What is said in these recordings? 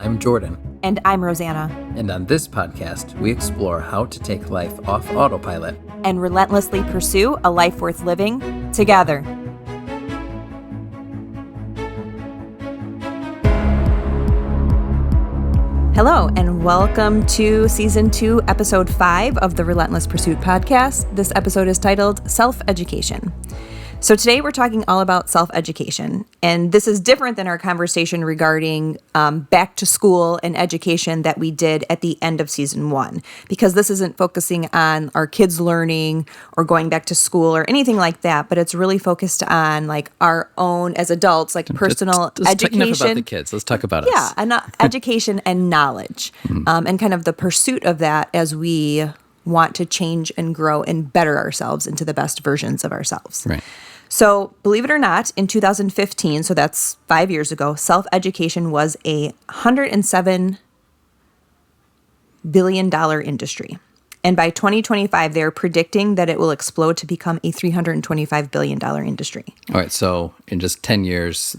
I'm Jordan. And I'm Rosanna. And on this podcast, we explore how to take life off autopilot and relentlessly pursue a life worth living together. Hello, and welcome to Season 2, Episode 5 of the Relentless Pursuit podcast. This episode is titled Self-Education. So today we're talking all about self-education, and this is different than our conversation regarding back to school and education that we did at the end of Season 1, because this isn't focusing on our kids learning or going back to school or anything like that, but it's really focused on like our own, as adults, like personal Let's education. Talk enough about the kids. Let's talk about us. Yeah, and education and knowledge, and kind of the pursuit of that as we want to change and grow and better ourselves into the best versions of ourselves. Right. So, believe it or not, in 2015, so that's 5 years ago, self-education was a $107 billion industry. And by 2025, they're predicting that it will explode to become a $325 billion industry. All right, so in just 10 years,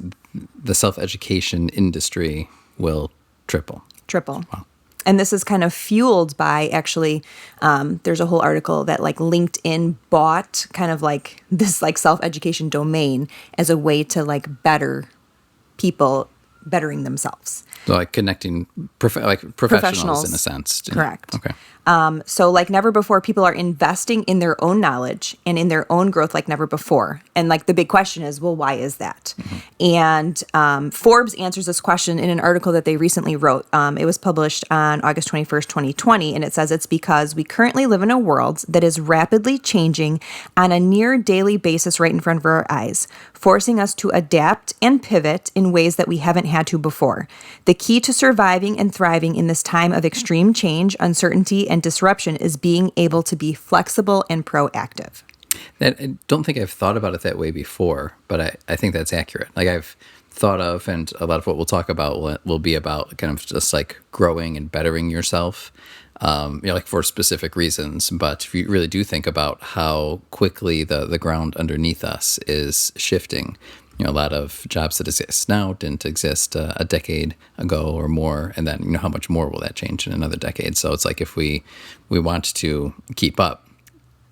the self-education industry will triple. Wow. And this is kind of fueled by, actually, there's a whole article that like LinkedIn bought kind of like this like self-education domain as a way to like better people bettering themselves. So like connecting professionals in a sense. Correct. Okay. So like never before, people are investing in their own knowledge and in their own growth like never before. And like the big question is, well, why is that? And Forbes answers this question in an article that they recently wrote. It was published on August 21st, 2020. And it says it's because we currently live in a world that is rapidly changing on a near daily basis right in front of our eyes, forcing us to adapt and pivot in ways that we haven't had to before. The key to surviving and thriving in this time of extreme change, uncertainty, and disruption is being able to be flexible and proactive. I don't think I've thought about it that way before, but I think that's accurate. Like I've thought of, and a lot of what we'll talk about will be about kind of just like growing and bettering yourself, like for specific reasons. But if you really do think about how quickly the ground underneath us is shifting, a lot of jobs that exist now didn't exist a decade ago or more, and then how much more will that change in another decade? So it's like if we want to keep up,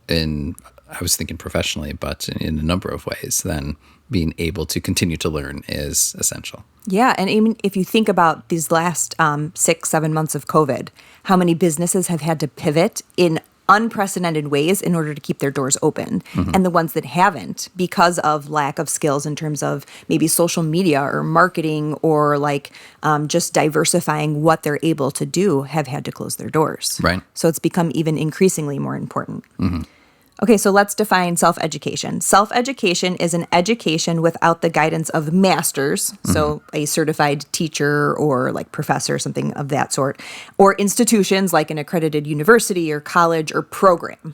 I was thinking professionally, but in a number of ways, then being able to continue to learn is essential. Yeah, and even if you think about these last 6-7 months of COVID, how many businesses have had to pivot in unprecedented ways in order to keep their doors open. And the ones that haven't, because of lack of skills in terms of maybe social media or marketing or like just diversifying what they're able to do, have had to close their doors. Right. So it's become even increasingly more important. Okay, so let's define self-education. Self-education is an education without the guidance of masters, so a certified teacher or like professor, something of that sort, or institutions like an accredited university or college or program.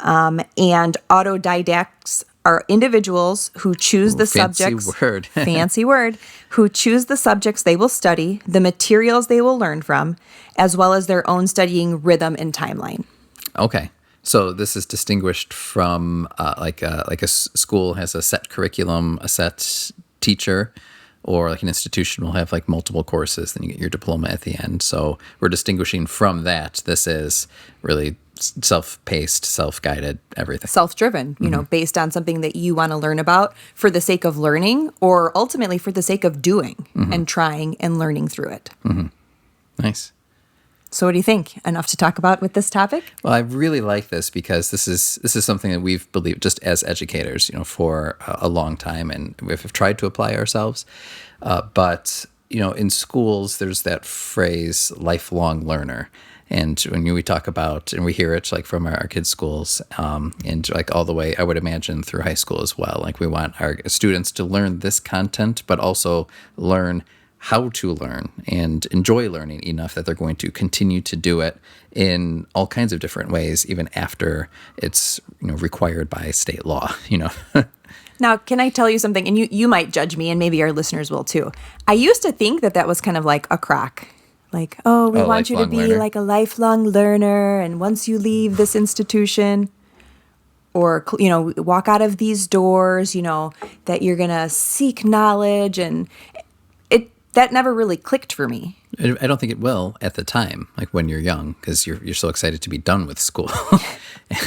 And autodidacts are individuals who choose the subjects. Fancy word. Who choose the subjects they will study, the materials they will learn from, as well as their own studying rhythm and timeline. Okay. So this is distinguished from like a school has a set curriculum, a set teacher, or like an institution will have like multiple courses, then you get your diploma at the end. So we're distinguishing from that. This is really self-paced, self-guided, everything. Self-driven, based on something that you want to learn about for the sake of learning or ultimately for the sake of doing and trying and learning through it. Nice. So what do you think? Enough to talk about with this topic? Well, I really like this because this is something that we've believed just as educators, for a long time, and we've tried to apply ourselves. But in schools, there's that phrase "lifelong learner," and when we talk about and we hear it like from our kids' schools, and like all the way, I would imagine through high school as well. Like we want our students to learn this content, but also learn how to learn and enjoy learning enough that they're going to continue to do it in all kinds of different ways, even after it's required by state law. Now, can I tell you something? And you might judge me, and maybe our listeners will too. I used to think that was kind of like a crock. Like, we want you to be like a lifelong learner, and once you leave this institution, or walk out of these doors, that you're gonna seek knowledge, and that never really clicked for me. I don't think it will at the time, like when you're young, because you're so excited to be done with school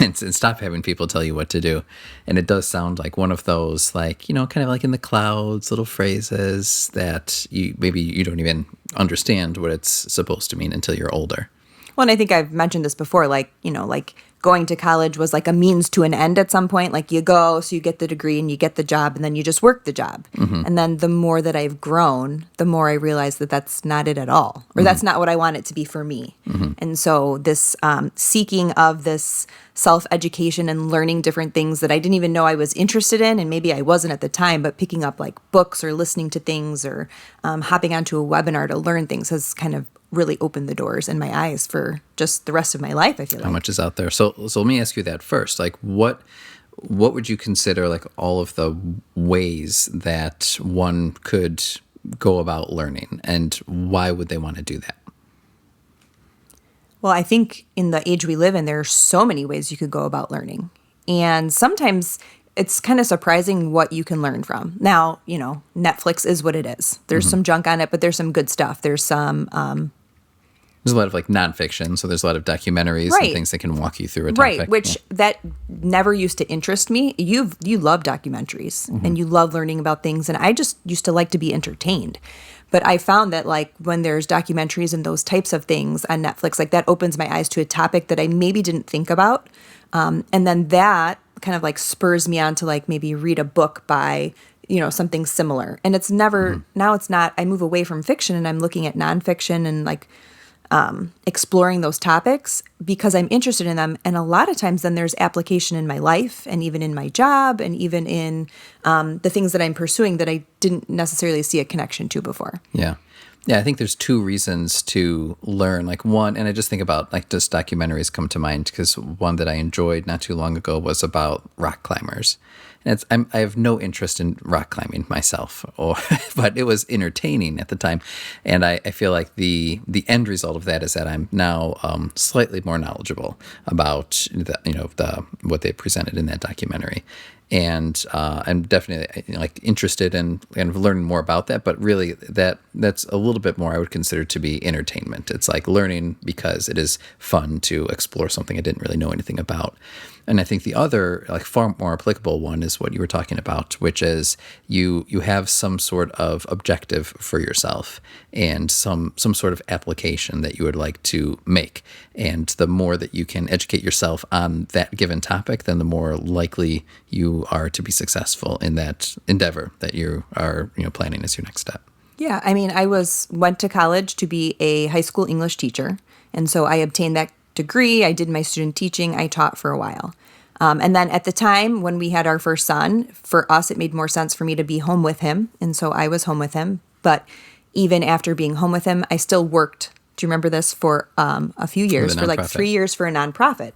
and stop having people tell you what to do. And it does sound like one of those, like, kind of like in the clouds, little phrases that maybe you don't even understand what it's supposed to mean until you're older. Well, and I think I've mentioned this before, like, like going to college was like a means to an end at some point. Like you go, so you get the degree and you get the job and then you just work the job. And then the more that I've grown, the more I realize that that's not it at all, or that's not what I want it to be for me. And so this seeking of this self-education and learning different things that I didn't even know I was interested in, and maybe I wasn't at the time, but picking up like books or listening to things or hopping onto a webinar to learn things has kind of really opened the doors and my eyes for just the rest of my life, I feel like. How much is out there? So let me ask you that first. Like, what would you consider like all of the ways that one could go about learning, and why would they want to do that? Well, I think in the age we live in, there are so many ways you could go about learning. And sometimes it's kind of surprising what you can learn from. Now, Netflix is what it is. There's some junk on it, but there's some good stuff. There's some... There's a lot of like nonfiction, so there's a lot of documentaries and things that can walk you through a topic. Right, which that never used to interest me. You love documentaries and you love learning about things, and I just used to like to be entertained. But I found that like when there's documentaries and those types of things on Netflix, like that opens my eyes to a topic that I maybe didn't think about. And then that kind of like spurs me on to like maybe read a book by, something similar. And it's never, now it's not, I move away from fiction and I'm looking at nonfiction and like exploring those topics because I'm interested in them. And a lot of times then there's application in my life and even in my job and even in the things that I'm pursuing that I didn't necessarily see a connection to before. Yeah. Yeah, I think there's two reasons to learn. Like one, and I just think about like just documentaries come to mind because one that I enjoyed not too long ago was about rock climbers. And I have no interest in rock climbing myself, but it was entertaining at the time. And I feel like the end result of that is that I'm now slightly more knowledgeable about what they presented in that documentary. And I'm definitely like interested in kind of learning more about that. But really, that's a little bit more I would consider to be entertainment. It's like learning because it is fun to explore something I didn't really know anything about. And I think the other, like far more applicable one is what you were talking about, which is you have some sort of objective for yourself and some sort of application that you would like to make. And the more that you can educate yourself on that given topic, then the more likely you are to be successful in that endeavor that you are planning as your next step. Yeah, I mean, I went to college to be a high school English teacher, and so I obtained that degree. I did my student teaching. I taught for a while. And then at the time when we had our first son, for us, it made more sense for me to be home with him. And so I was home with him. But even after being home with him, I still worked, do you remember this, for a few years, for like 3 years for a nonprofit.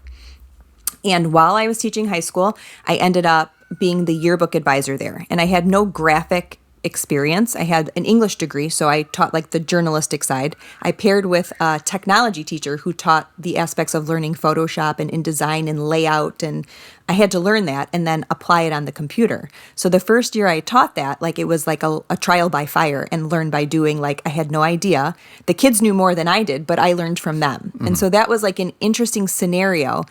And while I was teaching high school, I ended up being the yearbook advisor there. And I had no graphic experience. I had an English degree, so I taught like the journalistic side. I paired with a technology teacher who taught the aspects of learning Photoshop and InDesign and layout, and I had to learn that and then apply it on the computer. So the first year I taught that, like it was like a trial by fire and learn by doing. Like I had no idea. The kids knew more than I did, but I learned from them. And so that was like an interesting scenario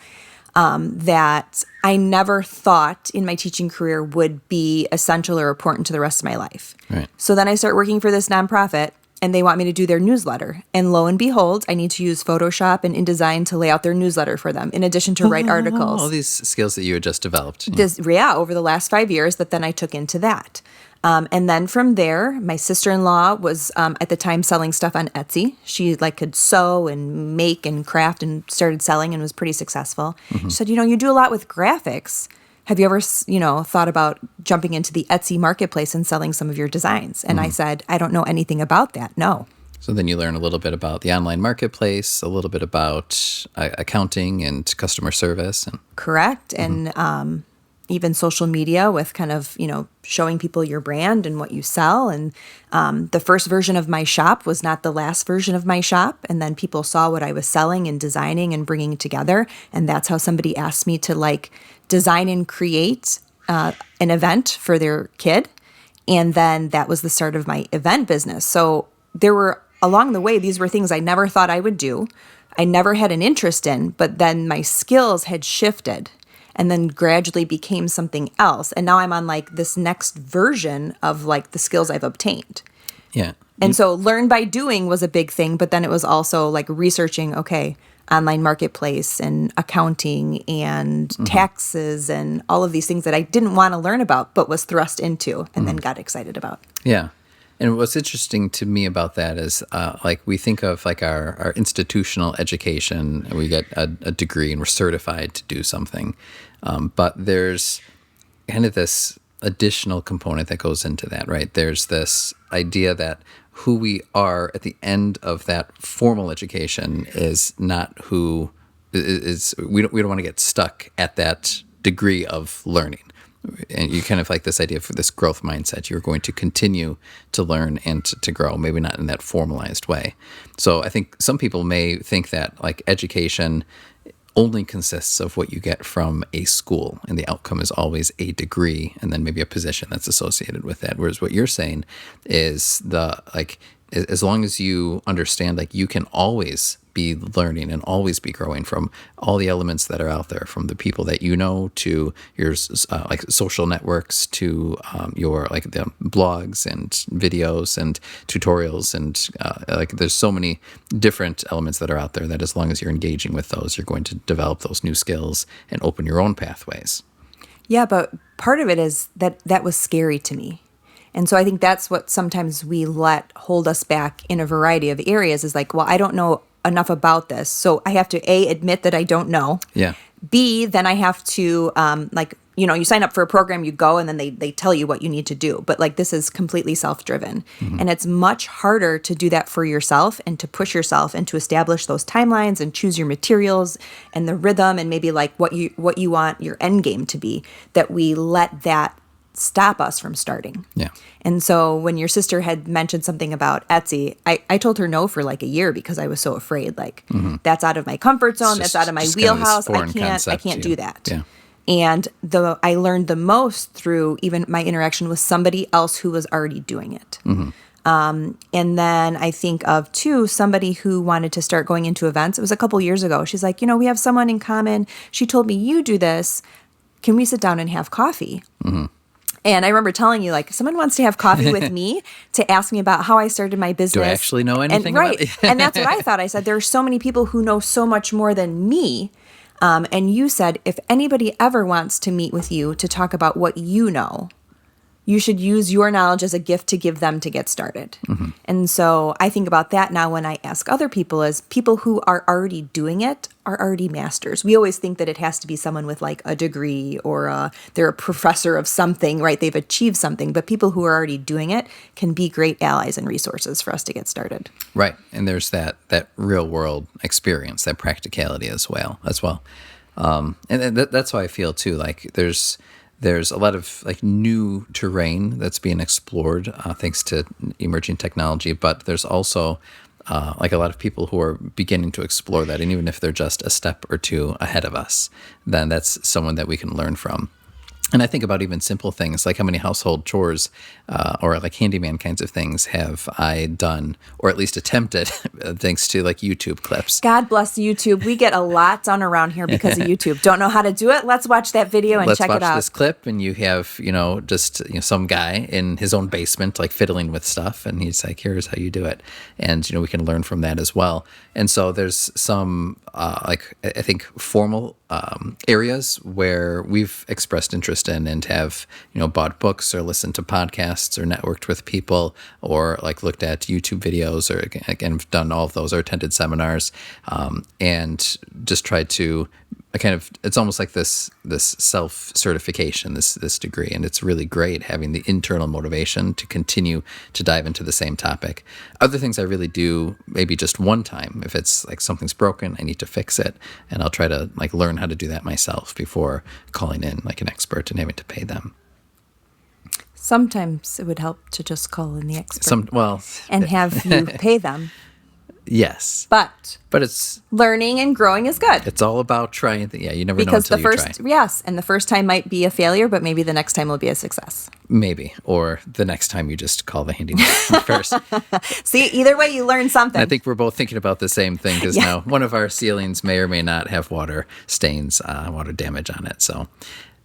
that I never thought in my teaching career would be essential or important to the rest of my life. Right. So then I start working for this nonprofit, and they want me to do their newsletter. And lo and behold, I need to use Photoshop and InDesign to lay out their newsletter for them, in addition to write articles. All these skills that you had just developed. Over the last 5 years, that then I took into that. And then from there, my sister-in-law was at the time selling stuff on Etsy. She like could sew and make and craft and started selling and was pretty successful. She said, you do a lot with graphics. Have you ever, thought about jumping into the Etsy marketplace and selling some of your designs? And I said, I don't know anything about that. No. So then you learn a little bit about the online marketplace, a little bit about accounting and customer service. Correct. And even social media with kind of, showing people your brand and what you sell. And the first version of my shop was not the last version of my shop. And then people saw what I was selling and designing and bringing together. And that's how somebody asked me to like design and create an event for their kid. And then that was the start of my event business. So there were, along the way, these were things I never thought I would do. I never had an interest in, but then my skills had shifted and then gradually became something else. And now I'm on like this next version of like the skills I've obtained. Yeah. And so learn by doing was a big thing, but then it was also like researching, okay, online marketplace and accounting and taxes and all of these things that I didn't want to learn about, but was thrust into and then got excited about. Yeah. And what's interesting to me about that is like we think of like our institutional education, and we get a degree and we're certified to do something. But there's kind of this additional component that goes into that, right? There's this idea that who we are at the end of that formal education is not who is. We don't want to get stuck at that degree of learning. And you kind of like this idea for this growth mindset. You're going to continue to learn and to grow, maybe not in that formalized way. So I think some people may think that like education only consists of what you get from a school, and the outcome is always a degree and then maybe a position that's associated with that. Whereas what you're saying is as long as you understand, like you can always be learning and always be growing from all the elements that are out there, from the people that you know to your like social networks to your like the blogs and videos and tutorials and like there's so many different elements that are out there that as long as you're engaging with those, you're going to develop those new skills and open your own pathways. Yeah, but part of it is that was scary to me. And so I think that's what sometimes we let hold us back in a variety of areas is like, well, I don't know enough about this. So I have to A, admit that I don't know. Yeah. B, then I have to you sign up for a program, you go, and then they tell you what you need to do. But like this is completely self-driven. And it's much harder to do that for yourself and to push yourself and to establish those timelines and choose your materials and the rhythm and maybe like what you want your end game to be, that we let that stop us from starting. Yeah. And so when your sister had mentioned something about Etsy, I told her no for like a year because I was so afraid, like that's out of my comfort zone. That's out of my wheelhouse. I can't do that. Yeah. And I learned the most through even my interaction with somebody else who was already doing it. And then I think of too, somebody who wanted to start going into events. It was a couple years ago. She's like, we have someone in common. She told me, you do this. Can we sit down and have coffee? And I remember telling you, like, someone wants to have coffee with me to ask me about how I started my business. Do I actually know anything about it? And that's what I thought. I said, there are so many people who know so much more than me. And you said, if anybody ever wants to meet with you to talk about what you know, you should use your knowledge as a gift to give them to get started. And so I think about that now when I ask other people, as people who are already doing it are already masters. We always think that it has to be someone with like a degree or they're a professor of something, right? They've achieved something, but people who are already doing it can be great allies and resources for us to get started. Right. And there's that real world experience, that practicality as well. And that's why I feel too, like there's a lot of like new terrain that's being explored thanks to emerging technology, but there's also like a lot of people who are beginning to explore that. And even if they're just a step or two ahead of us, then that's someone that we can learn from. And I think about even simple things, like how many household chores or like handyman kinds of things have I done, or at least attempted, thanks to like YouTube clips. God bless YouTube. We get a lot done around here because of YouTube. Don't know how to do it? Let's watch that video and check it out. Let's watch this clip, and you have, just some guy in his own basement, like fiddling with stuff, and he's like, here's how you do it. And, we can learn from that as well. And so there's some, I think, formal areas where we've expressed interest in and have, bought books or listened to podcasts or networked with people or like looked at YouTube videos or again, have done all of those or attended seminars and just tried to it's almost like this self-certification, this degree. And it's really great having the internal motivation to continue to dive into the same topic. Other things I really do maybe just one time. If it's like something's broken, I need to fix it. And I'll try to like learn how to do that myself before calling in like an expert and having to pay them. Sometimes it would help to just call in the expert And have you pay them. Yes. But But it's learning and growing is good. all about trying. Yeah, you never know Because until the you first, try. yes, and the first time might be a failure, but maybe the next time will be a success. Maybe. Or the next time you just call the handyman first. See, either way, you learn something. I think we're both thinking about the same thing because Yeah. now one of our ceilings may or may not have water stains, water damage on it. So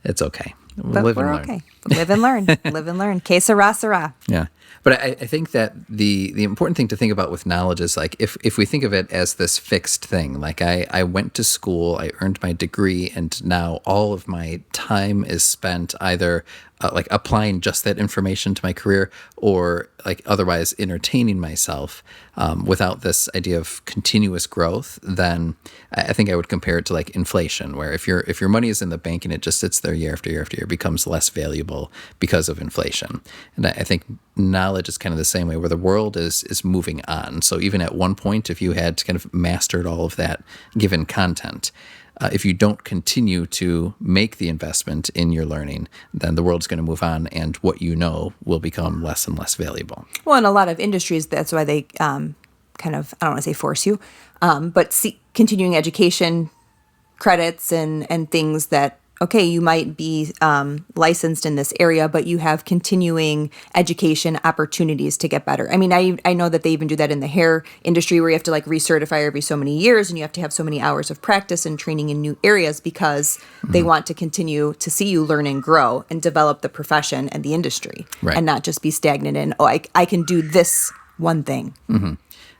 it's okay. But Live we're and learn. okay. Live and learn. Live and learn. Que sera, sera. Yeah. But I think that the important thing to think about with knowledge is like if we think of it as this fixed thing, like I went to school, I earned my degree, and now all of my time is spent either like applying just that information to my career or like otherwise entertaining myself without this idea of continuous growth, then I think I would compare it to like inflation, where if your money is in the bank and it just sits there year after year after year, it becomes less valuable because of inflation. And I think knowledge is kind of the same way, where the world is moving on. So even at one point, if you had kind of mastered all of that given content, if you don't continue to make the investment in your learning, then the world's going to move on, and what you know will become less and less valuable. Well, in a lot of industries, that's why they kind of, I don't want to say force you, but continuing education credits and things that, okay, you might be licensed in this area, but you have continuing education opportunities to get better. I mean, I know that they even do that in the hair industry, where you have to like recertify every so many years, and you have to have so many hours of practice and training in new areas, because they want to continue to see you learn and grow and develop the profession and the industry, Right. and not just be stagnant in, oh, I can do this one thing.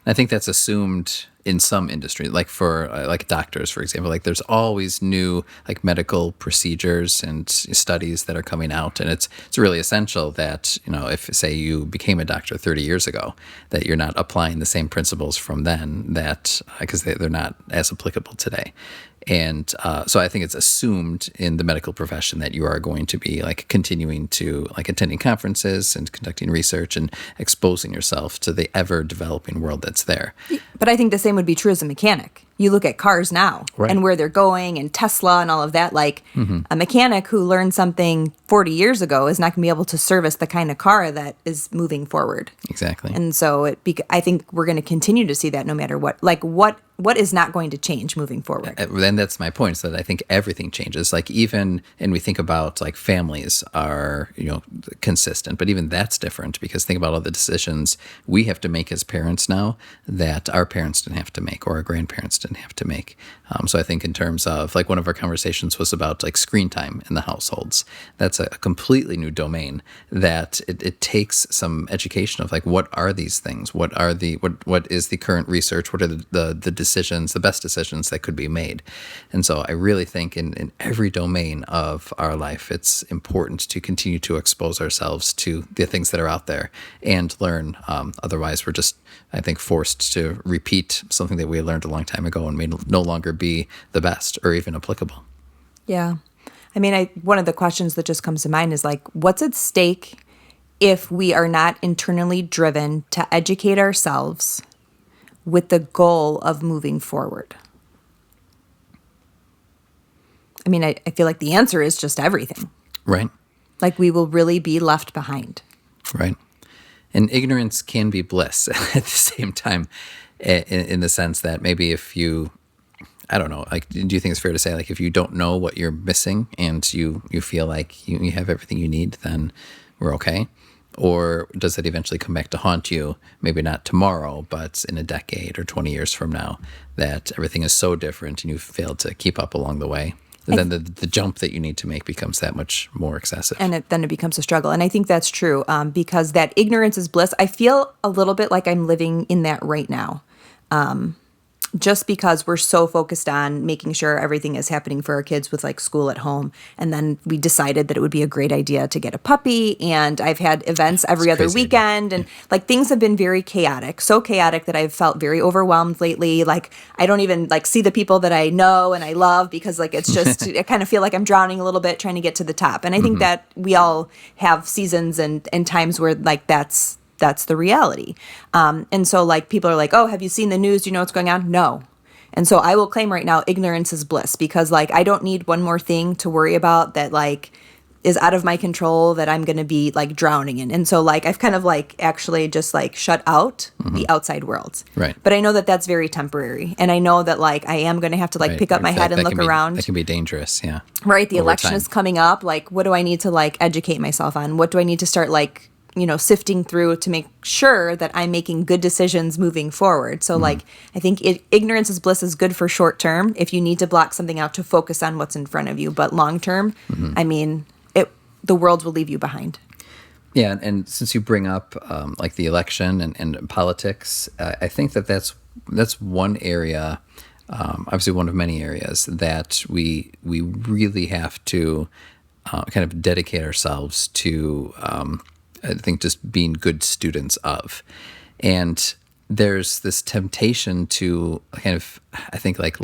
I think that's assumed in some industry, like for like doctors, for example. Like there's always new like medical procedures and studies that are coming out, and it's really essential that, you know, if say you became a doctor 30 years ago, that you're not applying the same principles from then, that because they're not as applicable today. And so I think it's assumed in the medical profession that you are going to be like continuing to like attending conferences and conducting research and exposing yourself to the ever developing world that's there. But I think the same would be true as a mechanic. You look at cars now Right. and where they're going, and Tesla and all of that. Like a mechanic who learned something 40 years ago is not going to be able to service the kind of car that is moving forward. Exactly. And so I think we're going to continue to see that no matter what. Like what is not going to change moving forward? Then that's my point, is that I think everything changes. Like even, and we think about like families are, you know, consistent, but even that's different, because think about all the decisions we have to make as parents now that our parents didn't have to make, or our grandparents didn't have to make. So I think in terms of like one of our conversations was about like screen time in the households. That's a completely new domain that it takes some education of like, what are these things? What is the current research? What are the decisions, the best decisions that could be made? And so I really think in every domain of our life, it's important to continue to expose ourselves to the things that are out there and learn. Otherwise, we're just, I think, forced to repeat something that we learned a long time ago and may no longer be the best or even applicable. Yeah. I mean, one of the questions that just comes to mind is like, what's at stake if we are not internally driven to educate ourselves with the goal of moving forward? I mean, I feel like the answer is just everything. Right. Like we will really be left behind. Right. And ignorance can be bliss at the same time, in the sense that maybe if you, I don't know, like, do you think it's fair to say, like, if you don't know what you're missing and you feel like you have everything you need, then we're okay? Or does it eventually come back to haunt you, maybe not tomorrow, but in a decade or 20 years from now, that everything is so different and you've failed to keep up along the way? And then the jump that you need to make becomes that much more excessive. And then it becomes a struggle. And I think that's true, because that ignorance is bliss. I feel a little bit like I'm living in that right now. Just because we're so focused on making sure everything is happening for our kids with like school at home. And then we decided that it would be a great idea to get a puppy. And I've had events every other weekend. And like things have been very chaotic, so chaotic that I've felt very overwhelmed lately. Like I don't even like see the people that I know and I love, because like it's just, I kind of feel like I'm drowning a little bit trying to get to the top. And I think that we all have seasons and times where like that's the reality. And so like people are like, oh, have you seen the news? Do you know what's going on? No. And so I will claim right now, ignorance is bliss, because like I don't need one more thing to worry about that like is out of my control that I'm going to be like drowning in. And so like I've kind of like actually just like shut out the outside world. Right. But I know that that's very temporary. And I know that like I am going to have to like Right. pick up In my head fact, and look around. That can be dangerous. Yeah. Right. The Over election time. is coming up. Like, what do I need to like educate myself on? What do I need to start like, sifting through to make sure that I'm making good decisions moving forward? So like, I think ignorance is bliss is good for short term if you need to block something out to focus on what's in front of you. But long term, I mean, the world will leave you behind. Yeah, and since you bring up like the election and politics, I think that's one area, obviously one of many areas that we really have to kind of dedicate ourselves to. I think just being good students of, and there's this temptation to kind of I think like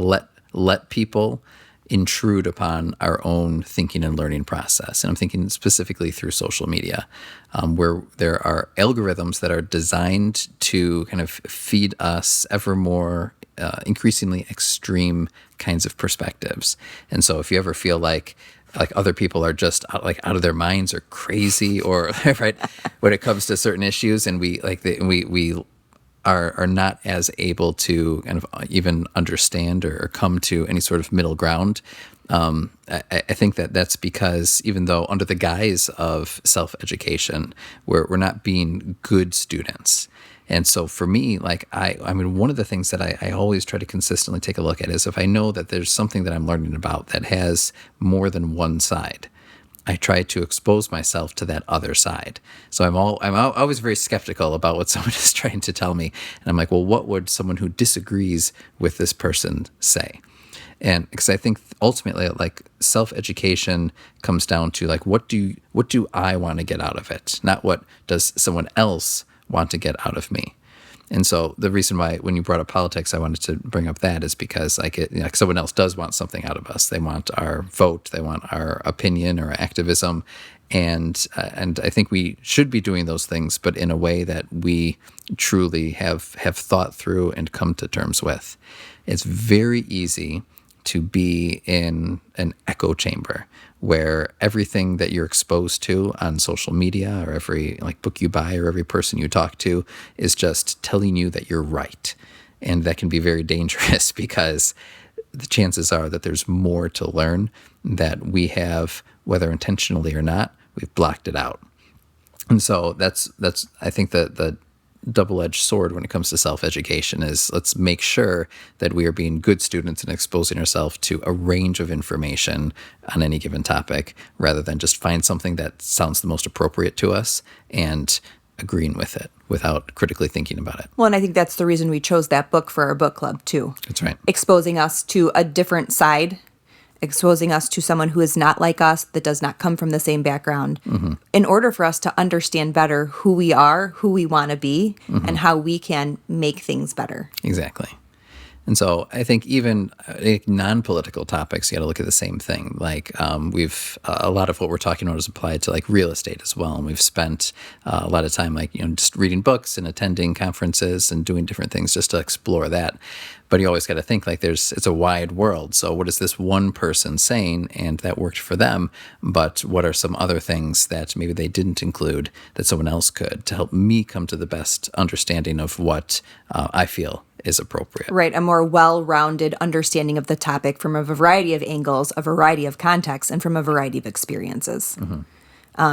let people intrude upon our own thinking and learning process. And I'm thinking specifically through social media, where there are algorithms that are designed to kind of feed us ever more increasingly extreme kinds of perspectives. And so if you ever feel like other people are just out of their minds or crazy or right when it comes to certain issues, and we are not as able to kind of even understand or come to any sort of middle ground. I think that's because even though under the guise of self-education, we're not being good students. And so for me, like I mean, one of the things that I always try to consistently take a look at is if I know that there's something that I'm learning about that has more than one side, I try to expose myself to that other side. So I'm always very skeptical about what someone is trying to tell me. And I'm like, well, what would someone who disagrees with this person say? And because I think ultimately, like self-education comes down to like, what do I want to get out of it? Not what does someone else want to get out of me. And so the reason why, when you brought up politics, I wanted to bring up that is because like someone else does want something out of us. They want our vote, they want our opinion or activism, and I think we should be doing those things, but in a way that we truly have thought through and come to terms with. It's very easy to be in an echo chamber where everything that you're exposed to on social media or every like book you buy or every person you talk to is just telling you that you're right. And that can be very dangerous because the chances are that there's more to learn that we have, whether intentionally or not, we've blocked it out. And so that's I think the double-edged sword when it comes to self-education is let's make sure that we are being good students and exposing ourselves to a range of information on any given topic rather than just find something that sounds the most appropriate to us and agreeing with it without critically thinking about it. Well, and I think that's the reason we chose that book for our book club too. That's right. Exposing us to a different side, exposing us to someone who is not like us, that does not come from the same background, in order for us to understand better who we are, who we want to be, and how we can make things better. Exactly. And so I think even non-political topics, you got to look at the same thing. Like we've a lot of what we're talking about is applied to like real estate as well. And we've spent a lot of time like, just reading books and attending conferences and doing different things just to explore that. But you always got to think like it's a wide world. So what is this one person saying and that worked for them? But what are some other things that maybe they didn't include that someone else could to help me come to the best understanding of what I feel is appropriate. Right. A more well-rounded understanding of the topic from a variety of angles, a variety of contexts, and from a variety of experiences.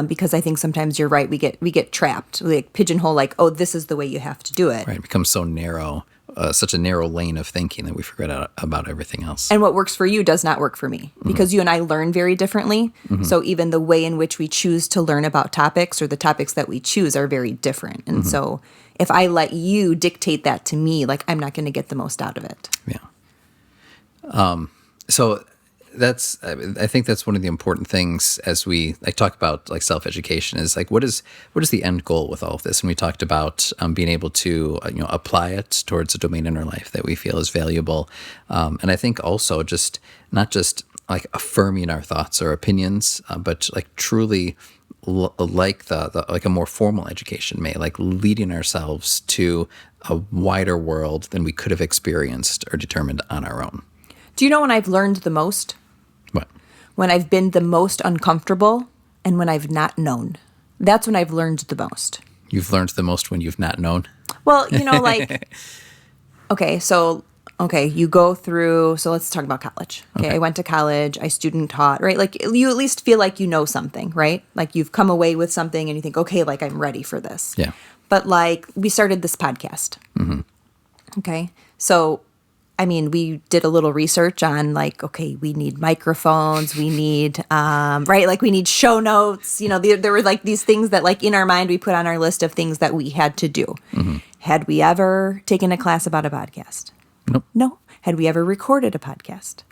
Because I think sometimes you're right. We get trapped, we like pigeonhole, like, oh, this is the way you have to do it. Right. It becomes so narrow, such a narrow lane of thinking that we forget about everything else. And what works for you does not work for me because you and I learn very differently. So even the way in which we choose to learn about topics or the topics that we choose are very different. And so if I let you dictate that to me, like I'm not going to get the most out of it. Yeah. So I think that's one of the important things as we talk about like self-education is like what is the end goal with all of this? And we talked about being able to apply it towards a domain in our life that we feel is valuable, and I think also just not just like affirming our thoughts or opinions, but like truly like the like a more formal education may, like leading ourselves to a wider world than we could have experienced or determined on our own. Do you know when I've learned the most? What? When I've been the most uncomfortable and when I've not known. That's when I've learned the most. You've learned the most when you've not known? Well, like, you go through, so let's talk about college. Okay, I went to college, I student taught, right? Like, you at least feel like you know something, right? Like, you've come away with something and you think, okay, like, I'm ready for this. Yeah. But, like, we started this podcast. Mm-hmm. Okay, so, I mean, we did a little research on, like, okay, we need microphones, we need, right? Like, we need show notes. There were, like, these things that, like, in our mind, we put on our list of things that we had to do. Mm-hmm. Had we ever taken a class about a podcast? Nope. No. Had we ever recorded a podcast?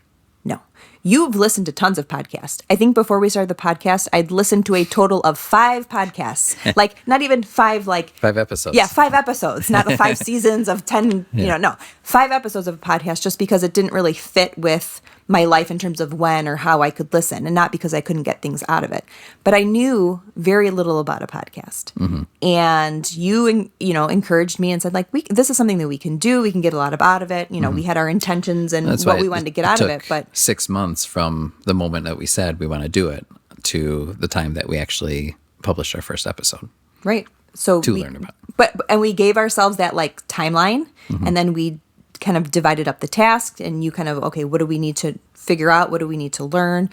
No. You've listened to tons of podcasts. I think before we started the podcast, I'd listened to a total of 5 podcasts. Like, not even 5, like... 5 episodes. Yeah, 5 episodes. Not the 5 seasons of 10, no. 5 episodes of a podcast just because it didn't really fit with my life in terms of when or how I could listen, and not because I couldn't get things out of it. But I knew very little about a podcast. Mm-hmm. And you encouraged me and said, like, this is something that we can do. We can get a lot out of it. We had our intentions and what we wanted to get out of it. But 6 months from the moment that we said we want to do it to the time that we actually published our first episode. Right. So to learn about it. And we gave ourselves that, like, timeline, and then we kind of divided up the task, and you kind of, okay, what do we need to figure out? What do we need to learn?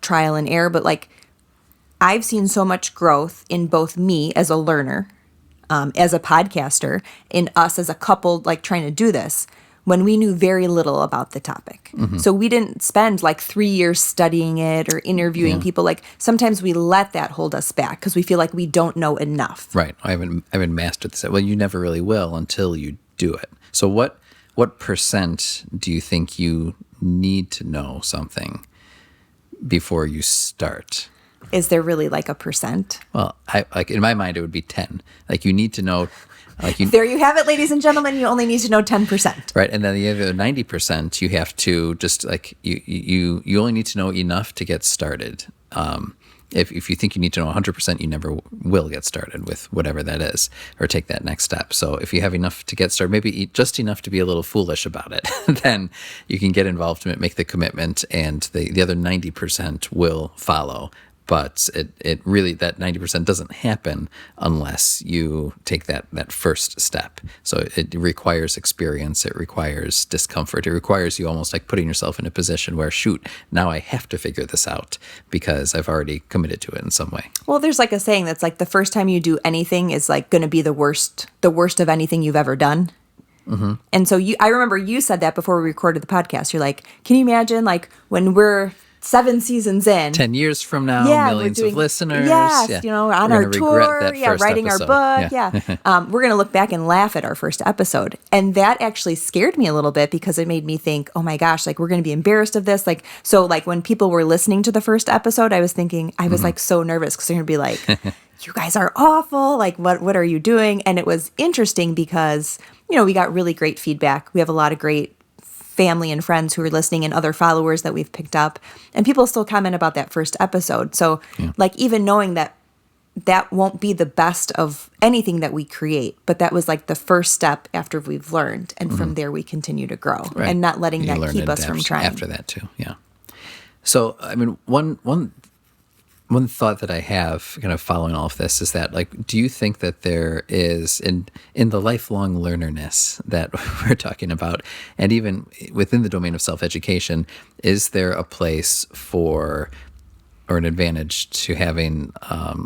Trial and error. But, like, I've seen so much growth in both me as a learner, as a podcaster, in us as a couple, like, trying to do this, when we knew very little about the topic. Mm-hmm. So we didn't spend, like, 3 years studying it or interviewing people. Like, sometimes we let that hold us back because we feel like we don't know enough. Right. I haven't mastered this. Well, you never really will until you do it. So what percent do you think you need to know something before you start? Is there really, like, a percent? Well, in my mind, it would be 10. Like, you need to know. There you have it, ladies and gentlemen. You only need to know 10%. Right, and then the other 90%, you have to just, like, you only need to know enough to get started. If you think you need to know 100%, you never will get started with whatever that is or take that next step. So if you have enough to get started, maybe just enough to be a little foolish about it, then you can get involved in it, make the commitment, and the other 90% will follow. But it really, that 90% doesn't happen unless you take that first step. So it requires experience. It requires discomfort. It requires you almost like putting yourself in a position where, shoot, now I have to figure this out because I've already committed to it in some way. Well, there's like a saying that's like the first time you do anything is like going to be the worst of anything you've ever done. Mm-hmm. And so I remember you said that before we recorded the podcast. You're like, can you imagine, like, when we're 7 seasons in, 10 years from now, millions of listeners. Yes, on our tour, writing episode. Our book, we're going to look back and laugh at our first episode. And that actually scared me a little bit because it made me think, oh my gosh, like, we're going to be embarrassed of this. Like, so, like, when people were listening to the first episode, I was thinking, I was like so nervous because they're going to be like, you guys are awful. Like, what are you doing? And it was interesting because, we got really great feedback. We have a lot of great family and friends who are listening and other followers that we've picked up, and people still comment about that first episode. So like, even knowing that won't be the best of anything that we create, but that was like the first step after we've learned, and from there we continue to grow, and not letting that keep us from trying after that too. Yeah. So, I mean, one thought that I have kind of following all of this is that, like, do you think that there is in the lifelong learnerness that we're talking about, and even within the domain of self-education, is there a place for or an advantage to having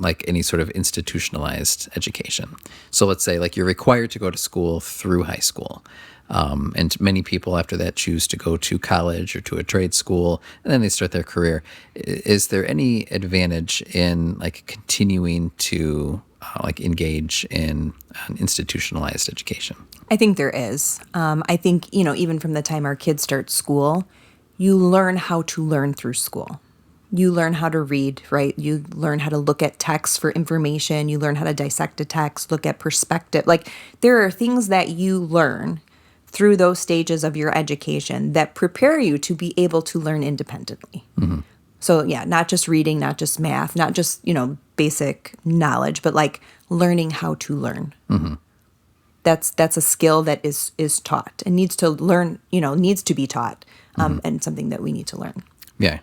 like any sort of institutionalized education? So let's say, like, you're required to go to school through high school. And many people after that choose to go to college or to a trade school, and then they start their career. Is there any advantage in, like, continuing to like engage in an institutionalized education? I think there is. I think, even from the time our kids start school, you learn how to learn through school. You learn how to read, right? You learn how to look at text for information. You learn how to dissect a text, look at perspective. Like, there are things that you learn through those stages of your education that prepare you to be able to learn independently. Mm-hmm. So not just reading, not just math, not just, basic knowledge, but like learning how to learn. Mm-hmm. That's a skill that is taught and needs to be taught, and something that we need to learn. Yeah.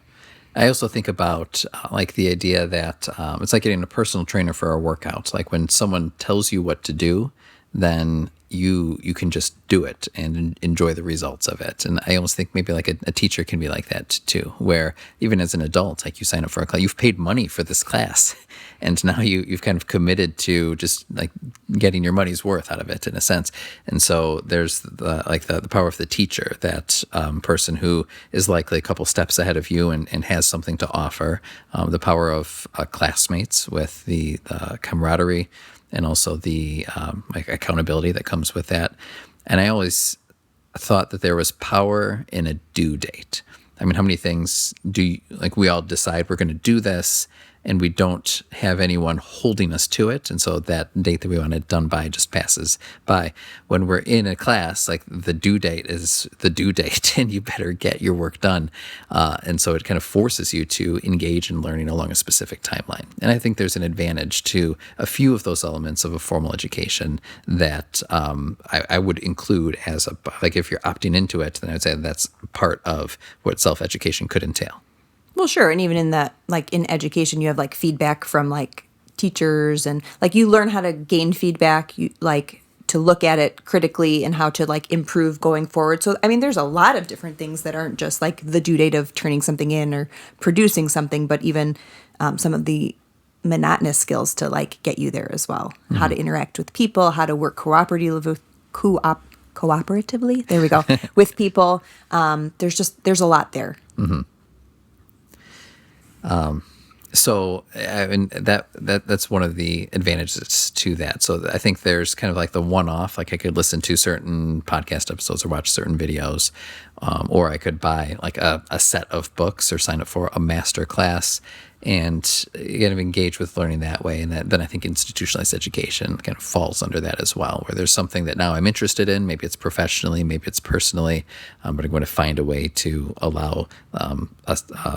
I also think about like the idea that it's like getting a personal trainer for a workout. Like when someone tells you what to do, then you can just do it and enjoy the results of it. And I almost think maybe like a teacher can be like that too, where even as an adult, like you sign up for a class, you've paid money for this class, and now you've kind of committed to just like getting your money's worth out of it in a sense. And so there's the power of the teacher, that person who is likely a couple steps ahead of you and has something to offer. The power of classmates with the camaraderie, and also the like accountability that comes with that. And I always thought that there was power in a due date. I mean, how many things do you, like we all decide we're going to do this, and we don't have anyone holding us to it, and so that date that we want it done by just passes by. When we're in a class, like the due date is the due date, and you better get your work done. And so it kind of forces you to engage in learning along a specific timeline. And I think there's an advantage to a few of those elements of a formal education that I would include as like if you're opting into it, then I would say that's part of what self-education could entail. Well, sure. And even in that, like in education, you have like feedback from like teachers, and like you learn how to gain feedback, you like to look at it critically and how to like improve going forward. So, I mean, there's a lot of different things that aren't just like the due date of turning something in or producing something, but even some of the monotonous skills to like get you there as well. Mm-hmm. How to interact with people, how to work cooperatively. There we go. With people. There's a lot there. Mm-hmm. So I mean, that's one of the advantages to that. So I think there's kind of like the one-off, like I could listen to certain podcast episodes or watch certain videos, or I could buy like a set of books or sign up for a master class and kind of engage with learning that way. And then I think institutionalized education kind of falls under that as well, where there's something that now I'm interested in. Maybe it's professionally, maybe it's personally, but I'm going to find a way to allow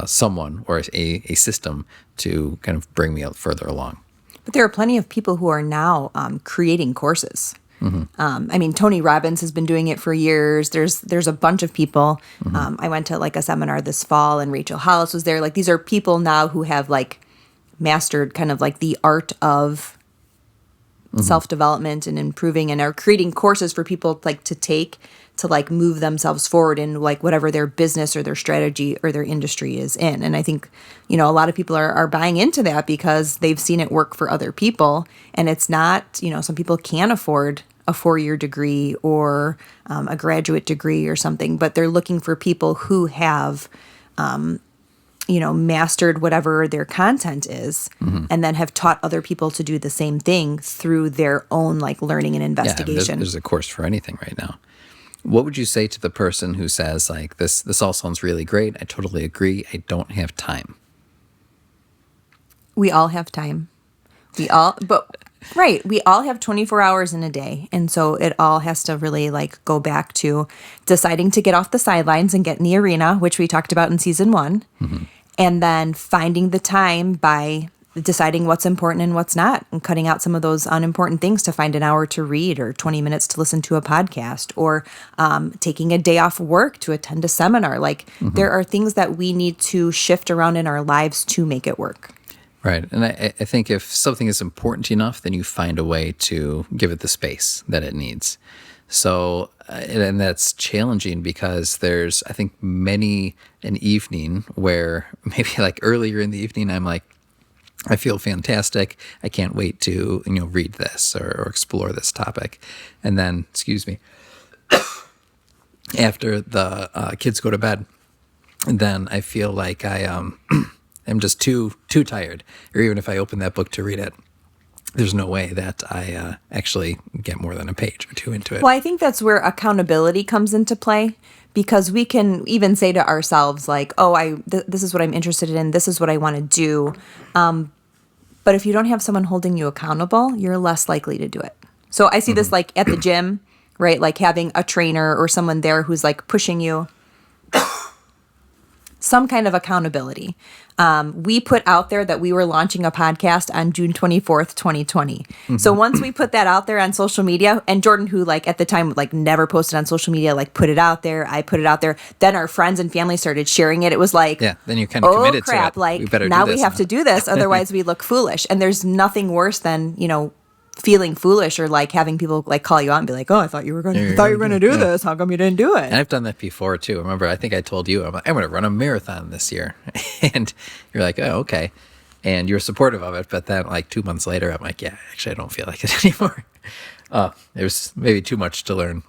someone or a system to kind of bring me out further along. But there are plenty of people who are now creating courses. Mm-hmm. I mean, Tony Robbins has been doing it for years. There's a bunch of people. Mm-hmm. I went to like a seminar this fall, and Rachel Hollis was there. Like these are people now who have like mastered kind of like the art of self-development and improving, and are creating courses for people like to take to like move themselves forward in like whatever their business or their strategy or their industry is in. And I think, a lot of people are buying into that because they've seen it work for other people. And it's not, some people can't afford a 4-year degree or a graduate degree or something, but they're looking for people who have, mastered whatever their content is, and then have taught other people to do the same thing through their own like learning and investigation. There's a course for anything right now. What would you say to the person who says like, this all sounds really great, I totally agree, I don't have time? We all have time. Right. We all have 24 hours in a day. And so it all has to really like go back to deciding to get off the sidelines and get in the arena, which we talked about in season 1. Mm-hmm. And then finding the time by deciding what's important and what's not, and cutting out some of those unimportant things to find an hour to read or 20 minutes to listen to a podcast, or taking a day off work to attend a seminar. Like there are things that we need to shift around in our lives to make it work. Right. And I think if something is important enough, then you find a way to give it the space that it needs. So, and that's challenging because there's, I think, many an evening where maybe like earlier in the evening, I'm like, I feel fantastic. I can't wait to, read this or explore this topic. And then, excuse me, after the kids go to bed, then I feel like I'm just too tired. Or even if I open that book to read it, there's no way that I actually get more than a page or two into it. Well, I think that's where accountability comes into play, because we can even say to ourselves like, oh, this is what I'm interested in. This is what I want to do. But if you don't have someone holding you accountable, you're less likely to do it. So I see this like at the gym, right? Like having a trainer or someone there who's like pushing you. some kind of accountability. We put out there that we were launching a podcast on June 24th, 2020. So once we put that out there on social media, and Jordan, who like at the time like never posted on social media, like put it out there, I put it out there. Then our friends and family started sharing it. It was like, yeah, then you kind of committed crap, to it. Like we better now do this we have to do this, otherwise we look foolish. And there's nothing worse than, feeling foolish or like having people like call you out and be like, oh, I thought you were going to do this. How come you didn't do it? And I've done that before too. Remember, I think I told you, I'm going to run a marathon this year. And you're like, oh, okay. And you're supportive of it. But then like 2 months later, I'm like, yeah, actually, I don't feel like it anymore. There's maybe too much to learn.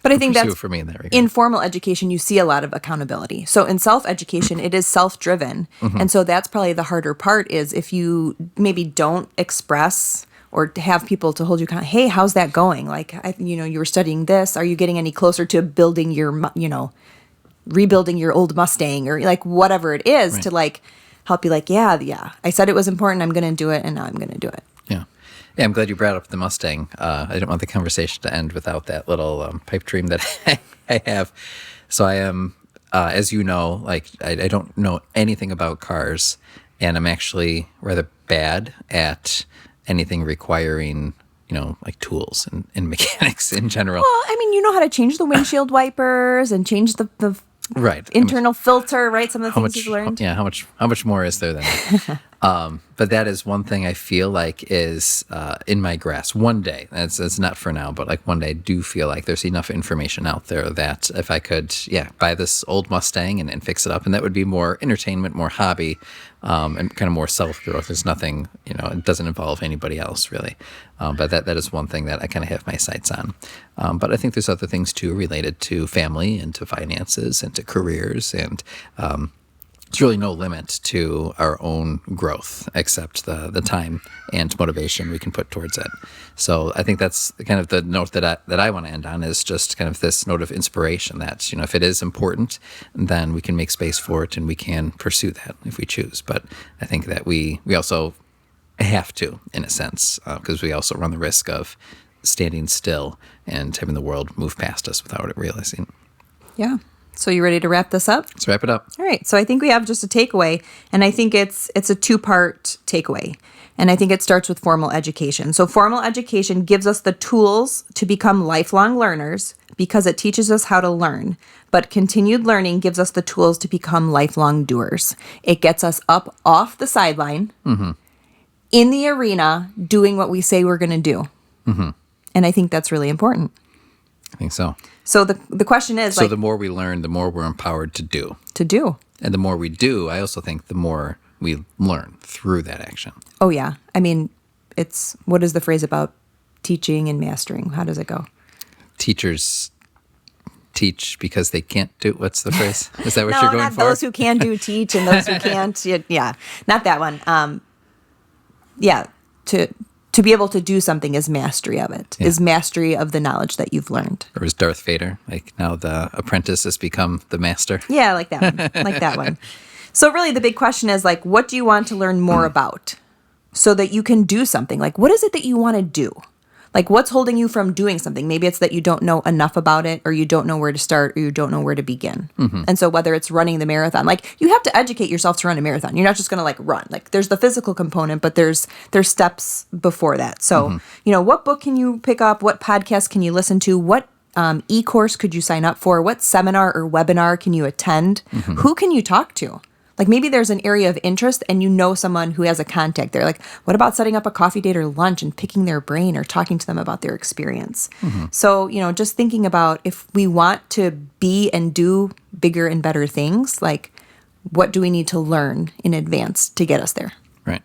But I think that's for me in that regard. In formal education, you see a lot of accountability. So in self-education, it is self-driven. And so that's probably the harder part is if you maybe don't express or have people to hold you accountable. Hey, how's that going? Like, you were studying this. Are you getting any closer to building your, rebuilding your old Mustang or like whatever it is to like help you like, yeah, I said it was important. I'm going to do it. And now I'm going to do it. Yeah. Yeah, I'm glad you brought up the Mustang. I didn't want the conversation to end without that little pipe dream that I have. So I am, as you know, like I don't know anything about cars, and I'm actually rather bad at anything requiring, like tools and mechanics in general. Well, I mean, you know how to change the windshield wipers and change the right internal filter, right? Some of the things you've learned. Yeah, how much more is there than that? But that is one thing I feel like is in my grasp. One day, it's not for now, but like one day I do feel like there's enough information out there that if I could, buy this old Mustang and fix it up, and that would be more entertainment, more hobby, and kind of more self-growth. There's nothing, it doesn't involve anybody else really. But that is one thing that I kind of have my sights on. But I think there's other things too related to family and to finances and to careers, and there's really no limit to our own growth except the time and motivation we can put towards it. So I think that's kind of the note that I want to end on, is just kind of this note of inspiration that, if it is important, then we can make space for it and we can pursue that if we choose. But I think that we also have to, in a sense, because we also run the risk of standing still and having the world move past us without it realizing. Yeah. So you ready to wrap this up? Let's wrap it up. All right. So I think we have just a takeaway, and I think it's a two-part takeaway. And I think it starts with formal education. So formal education gives us the tools to become lifelong learners because it teaches us how to learn. But continued learning gives us the tools to become lifelong doers. It gets us up off the sideline, in the arena, doing what we say we're going to do. And I think that's really important. I think so. So the question is, so the more we learn, the more we're empowered to do. And the more we do, I also think the more we learn through that action. Oh, yeah. I mean, what is the phrase about teaching and mastering? How does it go? Teachers teach because they can't do. What's the phrase? Is that what No, you're going not for? those who can do teach and those who can't. Yeah, not that one. To be able to do something is mastery of it, is mastery of the knowledge that you've learned. Or is Darth Vader, like now the apprentice has become the master? Yeah, like that one. So really the big question is like, what do you want to learn more about so that you can do something? Like, what is it that you want to do? Like, what's holding you from doing something? Maybe it's that you don't know enough about it, or you don't know where to start, or you don't know where to begin. And so whether it's running the marathon, like you have to educate yourself to run a marathon. You're not just going to like run. Like there's the physical component, but there's steps before that. So, what book can you pick up? What podcast can you listen to? What e-course could you sign up for? What seminar or webinar can you attend? Who can you talk to? Like maybe there's an area of interest and you know someone who has a contact there. Like, what about setting up a coffee date or lunch and picking their brain or talking to them about their experience? So, just thinking about if we want to be and do bigger and better things, like what do we need to learn in advance to get us there? Right.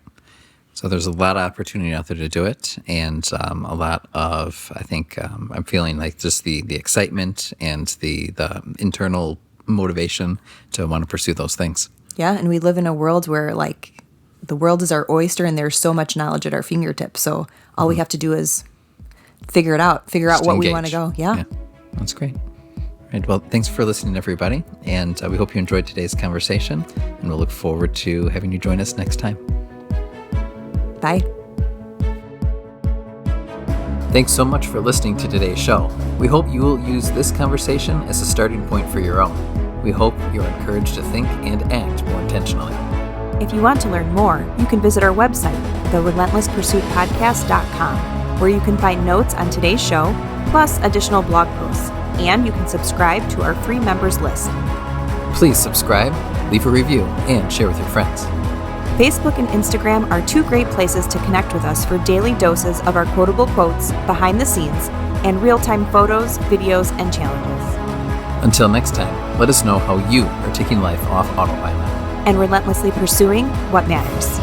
So there's a lot of opportunity out there to do it, and a lot of, I think, I'm feeling like just the excitement and the internal motivation to want to pursue those things. Yeah, and we live in a world where, like, the world is our oyster and there's so much knowledge at our fingertips. So all we have to do is figure out what we want to go. Yeah. That's great. All right, well, thanks for listening, everybody. And we hope you enjoyed today's conversation. And we'll look forward to having you join us next time. Bye. Thanks so much for listening to today's show. We hope you will use this conversation as a starting point for your own. We hope you're encouraged to think and act more intentionally. If you want to learn more, you can visit our website, therelentlesspursuitpodcast.com, where you can find notes on today's show, plus additional blog posts, and you can subscribe to our free members list. Please subscribe, leave a review, and share with your friends. Facebook and Instagram are two great places to connect with us for daily doses of our quotable quotes, behind the scenes, and real-time photos, videos, and challenges. Until next time, let us know how you are taking life off autopilot And relentlessly pursuing what matters.